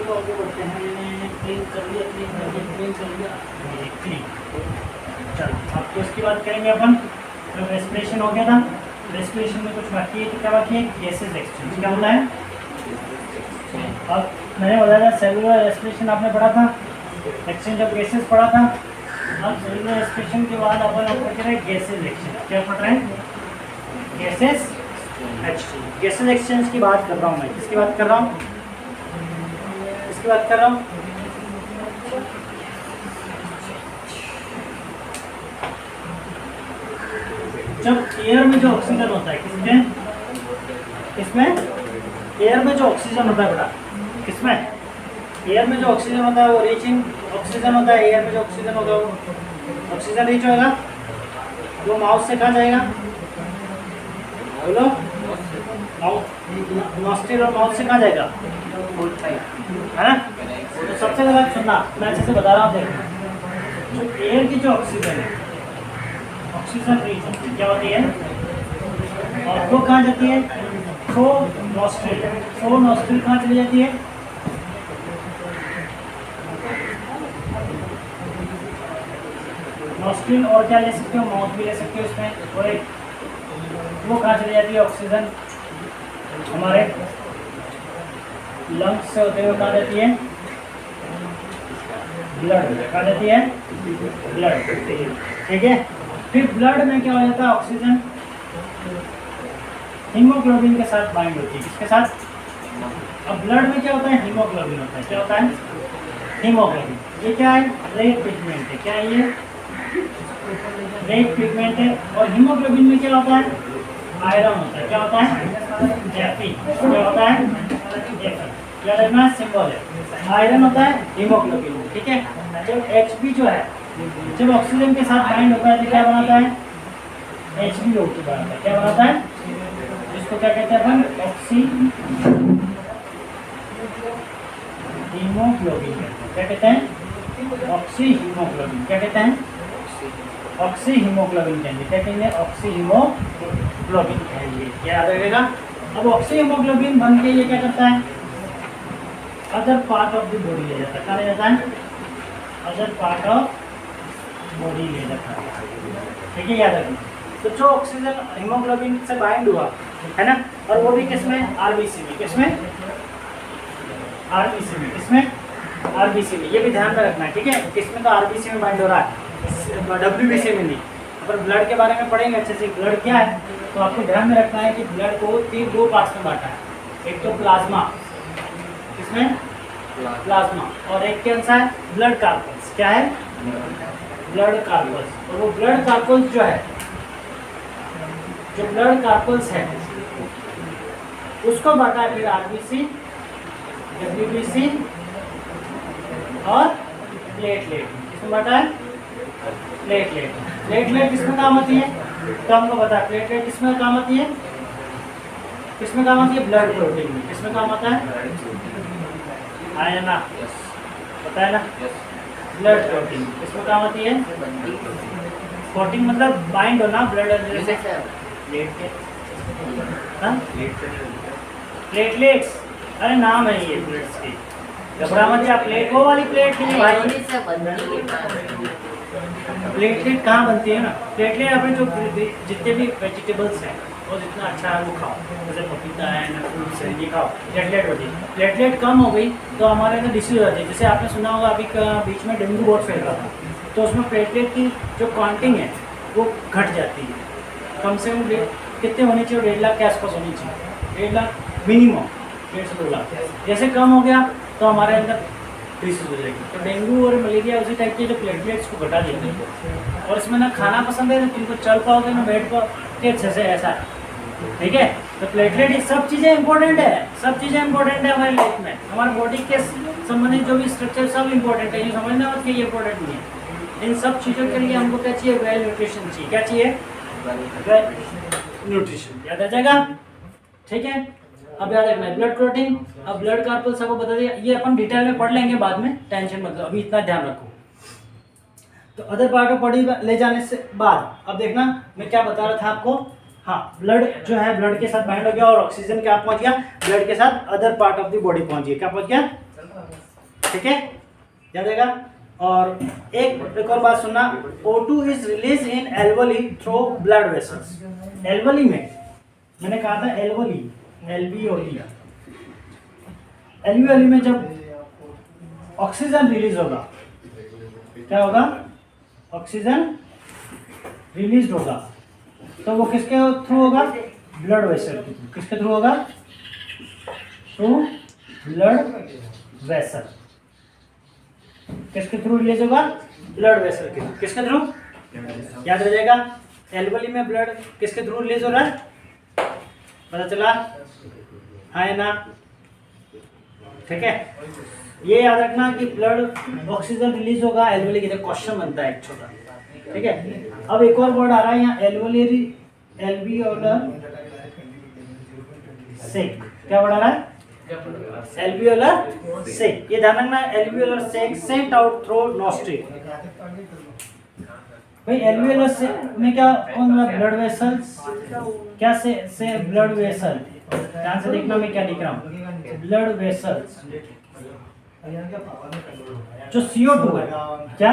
चलो आगे बढ़ते हैं। क्लीन कर लिया, क्लीन कर लिया, क्लीन। चलो अब तो इसकी बात करेंगे अपन। तो रेस्पिरेशन हो गया था, रेस्पिरेशन में कुछ बाकी है। तो क्या बाकी है? Gases exchange. क्या बोला है? अब मैंने बताया था सेलुलर रेस्पिरेशन आपने पढ़ा था, एक्सचेंज ऑफ गैसेज पढ़ा था। अब सेलुलर रेस्पिरेशन के बाद अपन अब पढ़ रहे हैं गैसेज एक्सचेंज। क्या पढ़ रहे हैं? Gases exchange. गैसेज एक्सचेंज की बात कर रहा हूँ मैं। किसकी बात कर रहा हूँ? किसकी बात कर रहा हूँ? जब एयर में जो ऑक्सीजन होता है, किसमें एयर में जो ऑक्सीजन होता है बेटा, किसमें एयर में जो ऑक्सीजन होता है वो रीचिंग ऑक्सीजन होता है। एयर में जो ऑक्सीजन होगा वो ऑक्सीजन रीच होगा, वो माउथ से कहाँ जाएगा? बोलो, नॉस्ट्रिल और माउथ से कहाँ जाएगा? है ना? तो सबसे पहले सुनना, मैं अच्छे से बता रहा हूँ। देखो, जो एयर की जो ऑक्सीजन है, ऑक्सीजन रीच होती है, क्या होती है? और वो कहाँ जाती है? Through nostril. थ्रू नॉस्ट्रिल कहाँ चली जाती है? नॉस्ट्रिल और क्या ले सकते हो? माउथ भी ले सकते हो इसमें। और एक वो कहाँ चली जाती है? ऑक्सीजन हमारे लंग्स से होते हुए कहाँ जाती है? ब्लड। कहाँ जाती है? ब्लड। ठीक है। फिर ब्लड में क्या हो जाता है? ऑक्सीजन हीमोग्लोबिन के साथ बाइंड होती है। किसके साथ? अब ब्लड में क्या होता है? हीमोग्लोबिन होता है। क्या होता है? हीमोग्लोबिन। ये क्या है? रेड पिगमेंट है। क्या है ये? रेड पिगमेंट है। और हीमोग्लोबिन में क्या होता है? आयरन होता है। क्या होता है? Fe। क्या होता है? Fe। क्या देखना सिंबल है? आयरन होता है हीमोग्लोबिन में। ठीक है। जब Hb जो है, जब ऑक्सीजन के साथ बाइंड होता है तो क्या बनाता है? HbO2 बनाता है। क्या बनाता है? इसको क्या कहते हैं अपन? Oxy haemoglobin. क्या कहते हैं? Oxy haemoglobin. क्या कहते हैं? ऑक्सी हीमोग्लोबिन कहेंगे। क्या कहेंगे? ऑक्सी हीमोग्लोबिन कहेंगे। क्या याद रखेगा? अब ऑक्सी हीमोग्लोबिन बन के ये क्या करता है? Other part of the body ले जाता है। कहाँ ले जाता है? अदर पार्ट ऑफ बॉडी ले जाता है। ठीक है, याद रखना। तो जो ऑक्सीजन हीमोग्लोबिन से बाइंड हुआ है ना, और वो भी किसमें? आरबीसी में। किसमें? आरबीसी में। किसमें? आरबीसी में। ये भी ध्यान में रखना है। ठीक है, किसमें? तो आरबीसी में बाइंड हो रहा है, डब्ल्यूबीसी में नहीं। अपन ब्लड के बारे में पढ़ेंगे अच्छे से। ब्लड क्या है तो आपको ध्यान में रखना है कि ब्लड को दो पार्ट्स में बांटा है। एक तो प्लाज्मा, किसमें? प्लाज्मा। और एक कैसा है? Blood carpals. क्या है? Blood carpals. और वो ब्लड कार्पल्स जो है, जो ब्लड कार्पल्स है उसको बांटा है फिर आरबीसी, डब्ल्यूबीसी और प्लेटलेट। किसमें बांटा है? प्लेटलेट। प्लेटलेट किसमें काम आती है? तो हमको पता है प्लेटलेट किसमें काम आती है? किसमें काम आती है? ब्लड प्रोटीन में। किसमें काम आता है? आया ना? पता है ना? ब्लड प्रोटीन किसमें काम आती है? कोटिंग मतलब बाइंड होना ब्लड से। प्लेटलेट्स, अरे नाम है ये प्लेट्स की। घबरा मत जा। प्लेट वो वाली प्लेट की नहीं भाई। प्लेटलेट कहाँ बनती है ना? प्लेटलेट अपने जो जितने भी वेजिटेबल्स हैं वो जितना अच्छा है वो खाओ। जैसे पपीता है ना, फ्रूट्स है, ये खाओ। प्लेटलेट होती है। प्लेटलेट कम हो गई तो हमारे अंदर डिसीज हो जाती है। जैसे आपने सुना होगा अभी बीच में डेंगू बहुत फैल रहा था, तो उसमें प्लेटलेट की जो क्वांटिटी है वो घट जाती है। कम से कम कितने होनी चाहिए? 1.5 लाख के आसपास होनी चाहिए। 1.5 लाख मिनिमम, 1.5 से 2 लाख। जैसे कम हो गया तो हमारे अंदर डिसीज हो जाएगी। तो डेंगू और मलेरिया उसी टाइप के जो प्लेटलेट्स को घटा देते हैं। और इसमें ना खाना पसंद है, ना तुमको चल पाओगे, ना बैठ पाओगे अच्छे से, ऐसा है। ठीक है, तो प्लेटलेट ये सब चीज़ें इंपॉर्टेंट है। सब चीज़ें इंपॉर्टेंट है हमारी लाइफ में। हमारे बॉडी के संबंधित जो भी स्ट्रक्चर सब इंपॉर्टेंट है। ये समझना मत कि ये इंपॉर्टेंट नहीं है। इन सब चीज़ों के लिए हमको क्या चाहिए? वेल न्यूट्रिशन चाहिए। क्या चाहिए? Well nutrition. याद आ जाएगा? ठीक है, अब याद रखना है ब्लड प्रोटीन। अब ब्लड कार्पल सबको बता दिया। ये अपन डिटेल में पढ़ लेंगे बाद में, टेंशन मत लो, अभी इतना ध्यान रखो। तो अदर पार्ट ऑफ बॉडी ले जाने से बाद अब देखना मैं क्या बता रहा था आपको। हाँ, ब्लड जो है ब्लड के साथ बाइंड हो गया और ऑक्सीजन क्या पहुंच गया? ब्लड के साथ other part of the body पहुंच गया। क्या पहुंच गया? ठीक है, याद रहेगा। और एक और बात सुनना, O2 is release in alveoli through blood vessels. Alveoli में मैंने कहा था एल्वोली, एल्वियोली, एल्वियोली में जब ऑक्सीजन रिलीज होगा, क्या होगा, ऑक्सीजन रिलीज होगा, तो वो किसके थ्रू होगा, ब्लड वेसल के थ्रू। किसके थ्रू होगा, थ्रू ब्लड वेसल। किसके थ्रू रिलीज होगा, ब्लड वेसल के थ्रू। किसके थ्रू, याद रह जाएगा, एल्वोली में ब्लड किसके थ्रू रिलीज हो रहा है, पता चला, हाँ है ना, ठीक है। ये याद रखना कि ब्लड ऑक्सीजन रिलीज होगा एल्वोली के थ्रू, क्वेश्चन बनता है एक छोटा, ठीक है। अब एक और वर्ड आ रहा है यहाँ, एल्वोलरी, एल्वियोलर सेक। क्या वर्ड आ रहा है, एल्वियोलर सेक। ये ध्यान रखना, एल्वियोलर सेक सेंट आउट थ्रू नॉस्ट्रिल। भाई एल्वियोलर सेक में क्या, कौन सा ब्लड वेसल्स, क्या से ब्लड वेसल, ध्यान से देखना मैं क्या लिख रहा हूँ, ब्लड वेसल्स। जो CO2 है, क्या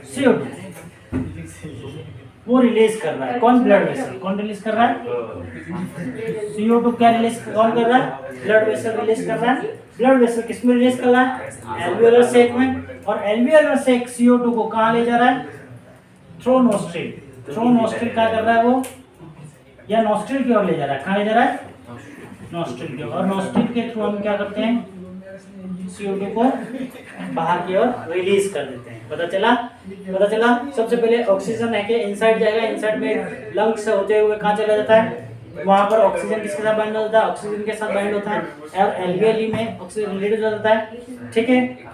CO2 वो रिलीज कर रहा है, कौन, ब्लड वेसल। कौन रिलीज कर रहा है, CO2 क्या रिलीज, कौन कर रहा है, ब्लड वेसल रिलीज कर रहा है। ब्लड वेसल किस में रिलीज कर रहा है, एल्वियोलर सेक में। और एल्वियोलर सेक CO2 को कहाँ ले जा रहा है, थ्रू नोस्ट्रिल। थ्रू नोस्ट्रिल क्या कर रहा है वो, या नोस्ट्रिल की ओर ले जा रहा है, कहाँ ले जा रहा है, नोस्ट्रिल की ओर। और नोस्ट्रिल के थ्रू हम क्या करते हैं, CO2 को बाहर की ओर रिलीज कर देते हैं। पता चला, पता चला। सबसे पहले ऑक्सीजन है कि इनसाइड जाएगा, इनसाइड में लंग्स होते हुए कहाँ चला जाता है, वहां पर ऑक्सीजन किसके साथ बाइंड होता है, ऑक्सीजन के साथ बाइंड होता है। और एल्वियोली में ऑक्सीजन रिलीज हो जाता है, ठीक है।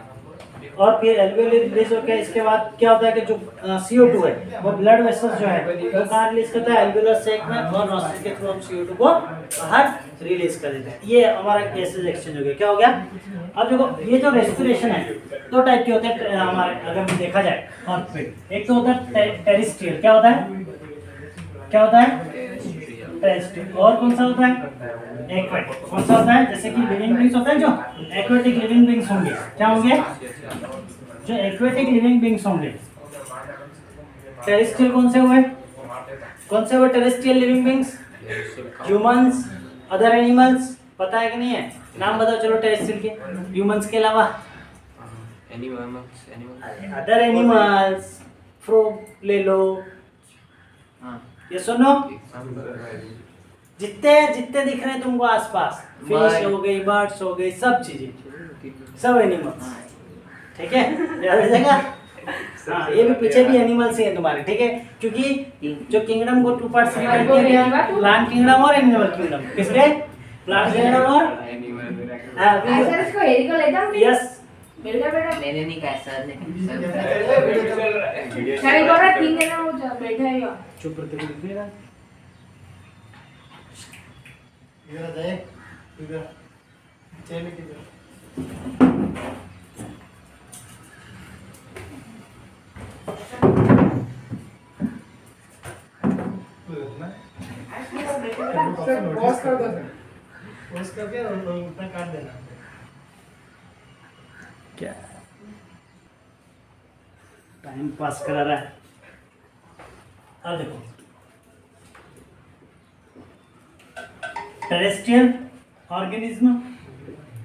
और फिर एल्वियोली रिलीज होकर इसके बाद क्या होता है कि जो CO2 है वो ब्लड वेसल्स जो है वो कहाँ रिलीज करता है, एल्वियोलर सेक में। और नॉस्ट्रिल के थ्रू हम CO2 को बाहर रिलीज कर देते हैं। ये हमारा गैसेज एक्सचेंज हो गया। क्या हो गया, अब देखो ये जो रेस्पिरेशन है दो टाइप के होते हैं हमारे, अगर देखा जाए अर्थ पे। एक तो होता है टेरेस्ट्रियल, क्या होता है, क्या होता है, टेरेस्ट्रियल। और कौन सा होता है, एक्वेटिक। कौन सा होता है, जैसे कि लिविंग बींग्स होता है, जो एक्वेटिक लिविंग बींग्स होंगे, क्या होंगे, जो एक्वेटिक लिविंग बींग्स होंगे। टेरेस्ट्रियल कौन से हुए, कौन से हुए terrestrial living beings, humans, other animals. पता है कि नहीं है, नाम बताओ चलो टेरेस्ट्रियल के, ह्यूमंस के अलावा, अदर एनिमल्स, फ्रॉग ले लो, ये सुनो, जितने जितने दिख रहे हैं तुमको आसपास, फिश हो गई, बर्ड्स हो गई, सब चीजें, सब एनिमल्स, ठीक है, याद रह जाएगा। हाँ, ये भी पीछे भी एनिमल्स ही है तुम्हारे, ठीक है। क्योंकि जो किंगडम को 2 पार्ट्स में डिवाइड किया गया, प्लांट किंगडम और एनिमल किंगडम। किसके, प्लांट किंगडम और सर इसको हेरी को लेता हूं। यस, बेटा मैंने नहीं कहा सर ने। सर एक और ठीक है ना, वो बैठा है यार, चुप करके दिख नहीं रहा। इधर जाए, इधर चल के इधर। पॉज कर दो, पॉज करके उतना काट देना। क्या टाइम पास करा रहा है। अब देखो टेरेस्ट्रियल ऑर्गेनिज्म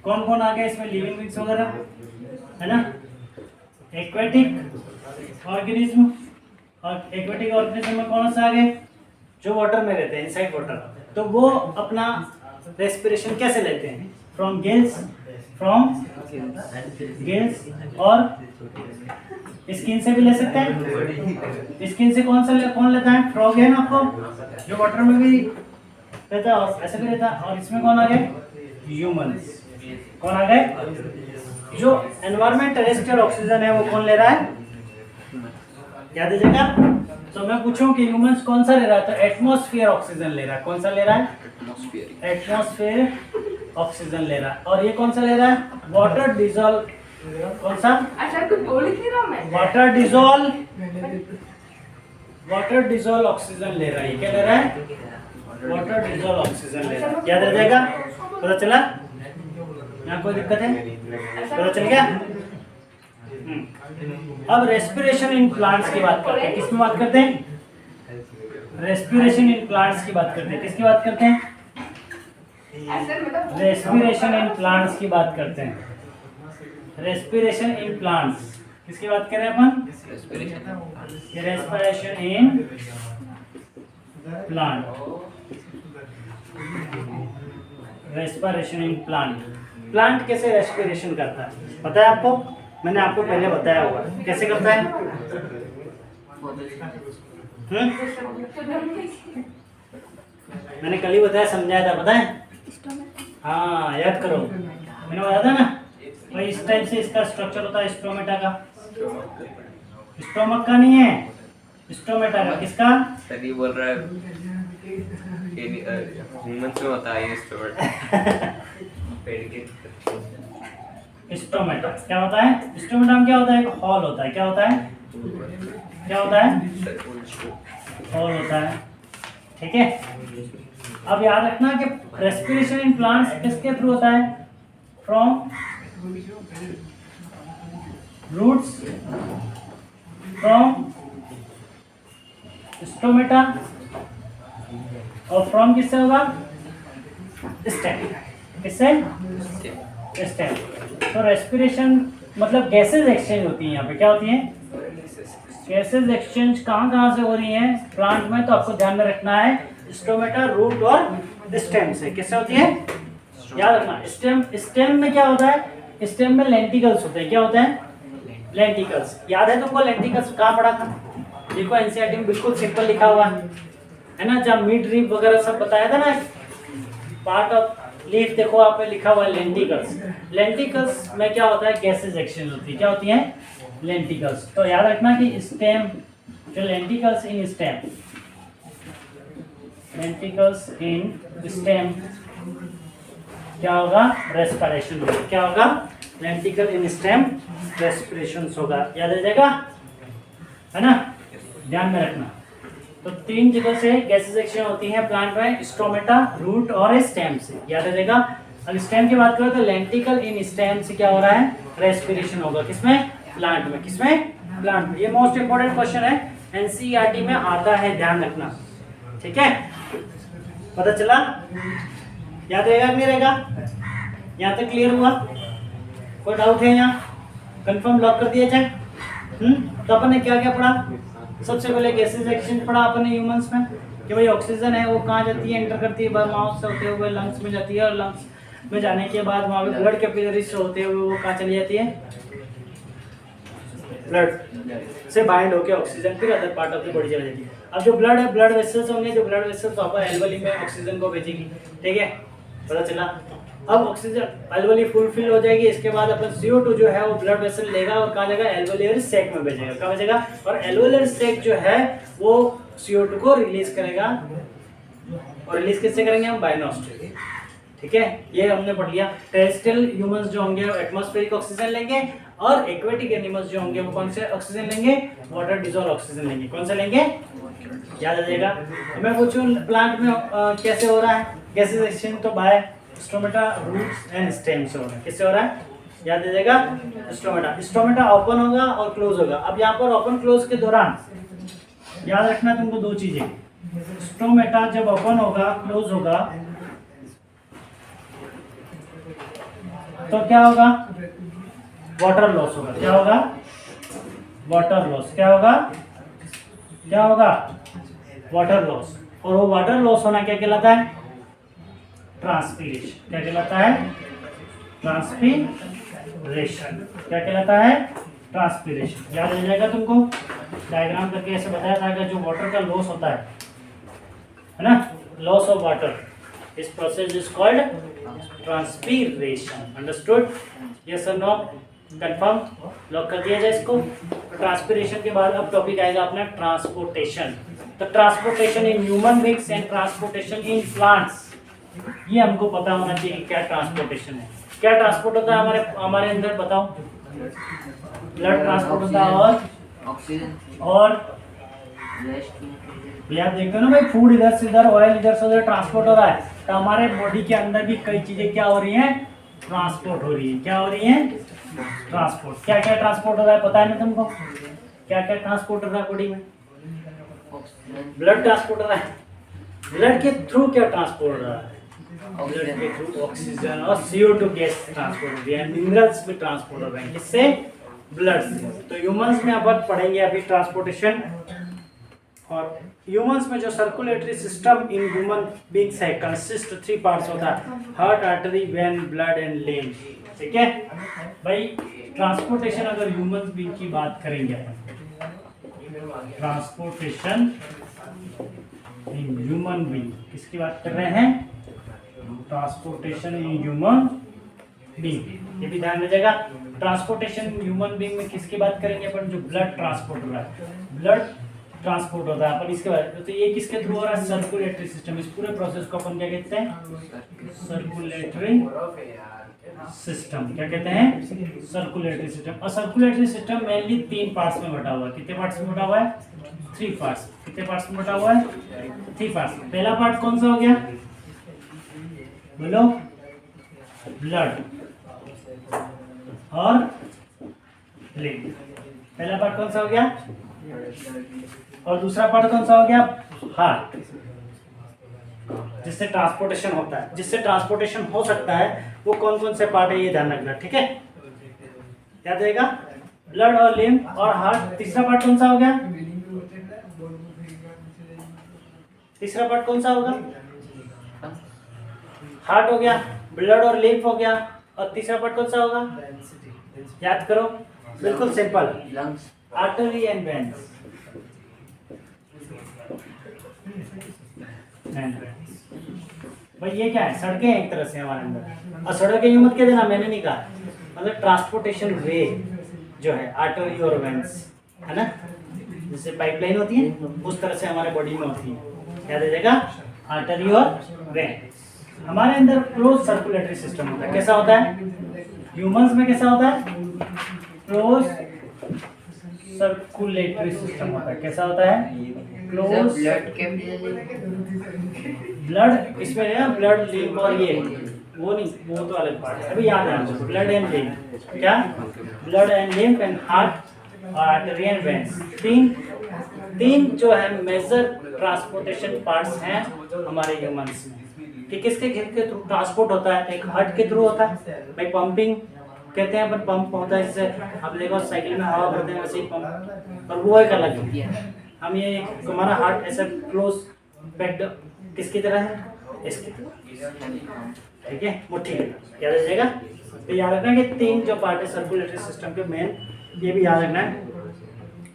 कौन कौन आ गया इसमें, लिविंग बींग्स वगैरह है ना। एक्वेटिक ऑर्गेनिज्म, और एक्वेटिक ऑर्गेनिज्म में कौन सा आ गए, जो वाटर में रहते हैं, इनसाइड वाटर। तो वो अपना रेस्पिरेशन कैसे लेते हैं, फ्रॉम गिल्स, फ्रॉम गिल्स, और स्किन से भी ले सकते हैं। स्किन से कौन लेता है, फ्रॉग है ना आपको, जो वाटर में भी रहता है और ऐसे भी रहता है। और इसमें कौन आ गए, ह्यूमंस। कौन आ गए, जो एनवायरमेंट टेरेस्ट्रियल ऑक्सीजन है वो कौन ले रहा है, याद दीजिएगा। तो मैं पूछूं कि ह्यूमंस कौन सा ले रहा है, तो एटमॉस्फेयर ऑक्सीजन ले रहा है। कौन सा ले रहा है, एटमॉस्फेयर ऑक्सीजन ले रहा है। और ये कौन सा ले रहा है, वाटर डिजोल्व, कौन सा, अच्छा कुछ बोल ही नहीं रहा मैं, वाटर डिजोल्व ऑक्सीजन ले रहा है। ये क्या ले रहा है, वाटर डिजोल्व ऑक्सीजन ले रहा है, याद रह जाएगा, पता चला। यहाँ कोई दिक्कत है? पता चल गया? अब रेस्पिरेशन इन प्लांट्स की बात करते हैं। किसकी बात करते हैं? रेस्पिरेशन इन प्लांट्स की बात करते हैं। किसकी बात करते हैं? रेस्पिरेशन इन प्लांट्स की बात करते हैं। रेस्पिरेशन इन प्लांट्स किसकी बात करें अपन? Respiration in plant. Respiration in plant. Plant कैसे रेस्पिरेशन करता है पता है आपको? मैंने आपको पहले बताया होगा कैसे करता है। मैंने कल ही बताया, समझाया था, पता है? हाँ याद करो, मैंने बताया था ना भाई इस टाइप से इसका स्ट्रक्चर होता है स्टोमेटा का। स्टोमक का नहीं है, स्टोमेटा का। किसका? सही बोल रहा है, ह्यूमंस में होता है ये स्टोमेटा। स्टोमेटा क्या होता है? स्टोमेटा में क्या होता है? एक हॉल होता है। क्या होता है? क्या होता है? हॉल होता है। ठीक है, अब याद रखना कि रेस्पिरेशन इन प्लांट्स किसके थ्रू होता है? फ्रॉम रूट्स, फ्रॉम स्टोमेटा और फ्रॉम किससे होगा? स्टेम। किससे? स्टेम। तो रेस्पिरेशन मतलब गैसेज एक्सचेंज होती है। यहाँ पे क्या होती है? गैसेज एक्सचेंज कहाँ से हो रही है प्लांट में? तो आपको ध्यान में रखना है स्टोमेटा, रूट और स्टेम से। किससे होती है? याद रखना। स्टेम में क्या होता है? स्टेम में लेंटिकल्स होते हैं। क्या होते हैं? लेंटिकल्स। याद है तुमको लेंटिकल्स कहाँ पढ़ा था? देखो एनसीईआरटी में बिल्कुल सिंपल लिखा हुआ है ना, जब मिड लीफ वगैरह सब बताया था ना, पार्ट ऑफ लीफ देखो आप पे लिखा हुआ है लेंटिकल्स। लेंटिकल्स में क्या होता है? गैसेज एक्सचेंज होती है। क्या होती है? लेंटिकल्स। तो याद रखना कि स्टेम जो लेंटिकल्स इन स्टेम, लेंटिकल्स इन स्टेम क्या होगा? रेस्पिरेशन होगा। क्या होगा? लेंटिकल इन स्टेम रेस्पिरेशन होगा। याद आ जाएगा, है ना? ध्यान में रखना। तो तीन जगह से गैसेज एक्सचेंज होती है प्लांट में, स्टोमेटा, रूट और स्टेम से। याद आ जाएगा। अब स्टेम की बात करें तो लेंटिकल इन स्टेम से क्या हो रहा है? रेस्पिरेशन होगा। किसमें? प्लांट में। किसमें? प्लांट में। ये मोस्ट इंपोर्टेंट क्वेश्चन है, एनसीईआरटी में आता है, ध्यान रखना। ठीक है, पता चला? याद रहेगा कि नहीं रहेगा? यहाँ तक क्लियर हुआ? कोई डाउट है यहाँ? कंफर्म लॉक कर दिया जाए। तो अपन ने क्या क्या पढ़ा? सबसे पहले गैसेज एक्सचेंज पढ़ा अपन ने ह्यूमंस में कि भाई ऑक्सीजन है वो कहाँ जाती है? एंटर करती है माउथ से होते हुए लंग्स में जाती है, और लंग्स में जाने के बाद वहाँ पे ब्लड कैपिलरीज से होते हुए वो कहाँ चली जाती है? ब्लड से बाइंड होकर ऑक्सीजन फिर other part of the body चली जाती है। अब जो ब्लड है, ब्लड वेसल्स होंगे, जो ब्लड वेसल्स वहाँ पर एल्वेओली में ऑक्सीजन को भेजेगी। ठीक है, पता चला? अब ऑक्सीजन एल्वेओली फुलफिल हो जाएगी, इसके बाद अपन CO2 जो है वो ब्लड वेसल लेगा और कहाँ जाएगा? एल्वेओलियर सैक में भेजेगा। कहाँ भेजेगा? और एल्वेओलियर सैक जो है वो CO2 को रिलीज करेगा, और रिलीज किससे करेंगे हम? By nostril. ठीक है, ये हमने पढ़ लिया। टेरेस्ट्रियल ह्यूमंस जो होंगे वो एटमॉस्फेरिक ऑक्सीजन लेंगे, और एक्वेटिक एनिमल्स जो होंगे वो कौन से ऑक्सीजन लेंगे? वाटर डिजॉल्व ऑक्सीजन लेंगे। कौन सा लेंगे? याद आ जाएगा। मैं पूछूं प्लांट में कैसे हो रहा है गैसेज एक्सचेंज? तो by stomata, roots and stem से हो रहा है। किससे हो रहा है? याद आ जाएगा। स्टोमेटा। स्टोमेटा ओपन होगा और क्लोज होगा। अब यहाँ पर ओपन क्लोज के दौरान याद रखना तुमको दो चीजें। स्टोमेटा जब ओपन होगा, क्लोज होगा, तो क्या होगा? वाटर लॉस होगा। क्या होगा? Water loss. क्या होगा? क्या होगा? Water loss. और वो वाटर लॉस होना क्या कहलाता है? ट्रांसपीरेशन। क्या कहलाता है? ट्रांसपीरेशन। क्या कहलाता है? ट्रांसपीरेशन। याद आ जाएगा तुमको, डायग्राम करके ऐसे बताया था कि जो वाटर का लॉस होता है ना, लॉस ऑफ वाटर, इस process is called transpiration. Understood? Yes और नो? कंफर्म? लॉक कर दिया जाए इसको। ट्रांसपीरेशन के बाद अब टॉपिक आएगा अपना ट्रांसपोर्टेशन। तो transportation in human beings and transportation in plants, ये हमको पता होना चाहिए क्या ट्रांसपोर्टेशन है। क्या ट्रांसपोर्ट होता है हमारे अंदर? बताओ। ब्लड ट्रांसपोर्ट होता है, और ऑक्सीजन और आप देखते हो ना भाई, फूड इधर से इधर, ऑयल इधर से उधर ट्रांसपोर्ट हो रहा है। तो हमारे बॉडी के अंदर भी कई चीजें क्या हो रही हैं? ट्रांसपोर्ट हो रही है। क्या हो रही है? ट्रांसपोर्ट। क्या क्या ट्रांसपोर्ट हो रहा है पता है ना तुमको? क्या क्या ट्रांसपोर्ट हो रहा है बॉडी में? ब्लड ट्रांसपोर्ट हो रहा है। ब्लड के थ्रू क्या ट्रांसपोर्ट हो रहा है? ब्लड के थ्रू ऑक्सीजन और CO2 गैस ट्रांसपोर्ट हो रही है। मिनरल्स भी ट्रांसपोर्ट हो रहे हैं। किससे? ब्लड से। तो ह्यूमंस में अपन पढ़ेंगे अभी ट्रांसपोर्टेशन। और ह्यूमंस में जो circulatory system in human beings है कंसिस्ट 3 पार्ट्स होता है, heart, artery, when, blood and limb. ठीक है भाई। ट्रांसपोर्टेशन अगर ह्यूमन बींग की बात करेंगे अपन, ट्रांसपोर्टेशन इन ह्यूमन बींग किसकी बात कर रहे हैं? Transportation in human being. ये भी ध्यान रखिएगा। ट्रांसपोर्टेशन ह्यूमन बींग में किसकी बात करेंगे अपन? जो ब्लड ट्रांसपोर्ट हो रहा है, ब्लड ट्रांसपोर्ट होता है अपन इसके बाद। तो ये किसके थ्रू हो रहा है? Circulatory system. इस पूरे प्रोसेस को अपन क्या कहते हैं? Circulatory system. क्या कहते हैं? Circulatory system. और सर्कुलेटरी सिस्टम मेनली 3 पार्ट्स में बटा हुआ है। कितने पार्ट्स में बटा हुआ है? 3 पार्ट्स। कितने पार्ट्स में बटा हुआ है? 3 पार्ट्स। पहला पार्ट कौन सा हो गया? बोलो। ब्लड और लिम्फ। पहला पार्ट कौन सा हो गया? और दूसरा पार्ट कौन सा हो गया? हार्ट, जिससे ट्रांसपोर्टेशन होता है। जिससे ट्रांसपोर्टेशन हो सकता है वो कौन कौन से पार्ट है ये ध्यान रखना। ठीक है, याद रहेगा। ब्लड और लिम्फ और हार्ट। तीसरा पार्ट कौन सा हो गया? तीसरा पार्ट कौन सा होगा? हार्ट हो गया, ब्लड और लिम्फ हो गया, और तीसरा पार्ट कौन सा होगा? याद करो, बिल्कुल simple. Lungs, artery and veins. भाई ये क्या है? सड़कें हैं एक तरह से हमारे अंदर। और सड़कें यूं मत कह देना, मैंने नहीं कहा। मतलब ट्रांसपोर्टेशन वे जो है आर्टरी और वेन्स, है ना, जैसे पाइपलाइन होती है उस तरह से हमारे बॉडी में होती है। याद रखिएगा, आर्टरी और वेन। हमारे अंदर क्लोज सर्कुलेटरी सिस्टम होता है। कैसा होता है? ह्यूमंस में कैसा होता है? क्लोज सर्कुलेटरी सिस्टम होता है। कैसा होता है? क्लोज ब्लड के ब्लड। इसमें है ना ब्लड, लिम्फ और ये वो नहीं, वो तो अलग पार्ट है। अभी याद है ब्लड एंड लिम्फ। क्या? Blood and lymph and heart और आर्टरी एंड वेन्स। तीन जो है मेजर ट्रांसपोर्टेशन पार्ट्स हैं हमारे ह्यूमंस में। कि किसके के थ्रू ट्रांसपोर्ट होता है? एक हार्ट के थ्रू होता है भाई, पंपिंग कहते हैं अपन। पंप होता है जिससे आप देखो साइकिल में हवा भरते हैं वैसे ही पंप, और वो एक अलग है। हम ये हमारा हार्ट ऐसा क्लोज पैक्ड किसकी तरह है? इसकी तरह। ठीक है, मुट्ठी में। याद रखिएगा। तो याद रखना कि 3 जो पार्ट है सर्कुलेटरी सिस्टम के मेन, ये भी याद रखना है।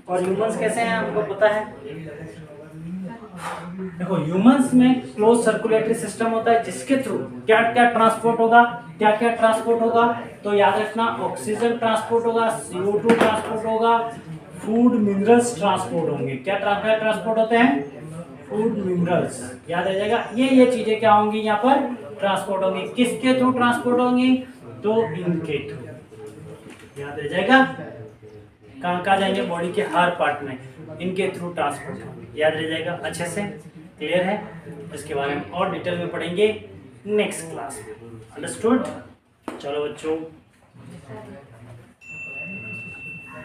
और ह्यूमंस कैसे हैं हमको पता है। देखो ह्यूमंस में क्लोज सर्कुलेटरी सिस्टम होता है जिसके थ्रू क्या क्या ट्रांसपोर्ट होगा, क्या क्या ट्रांसपोर्ट होगा। तो याद रखना, ऑक्सीजन ट्रांसपोर्ट होगा, CO2 ट्रांसपोर्ट होगा, फूड मिनरल्स ट्रांसपोर्ट होंगे। क्या ट्रांसपोर्ट होते हैं? Food minerals. याद रखिएगा, ये चीजें क्या होंगी यहाँ पर? ट्रांसपोर्ट होंगी। किसके थ्रू ट्रांसपोर्ट होंगी? तो इनके थ्रू। याद रखिएगा, कहाँ जाएंगे? बॉडी के हर पार्ट में इनके थ्रू ट्रांसपोर्ट होंगे। याद रह जाएगा, अच्छे से क्लियर है। इसके बारे में और डिटेल में पढ़ेंगे नेक्स्ट क्लास में। अंडरस्टूड? चलो बच्चों।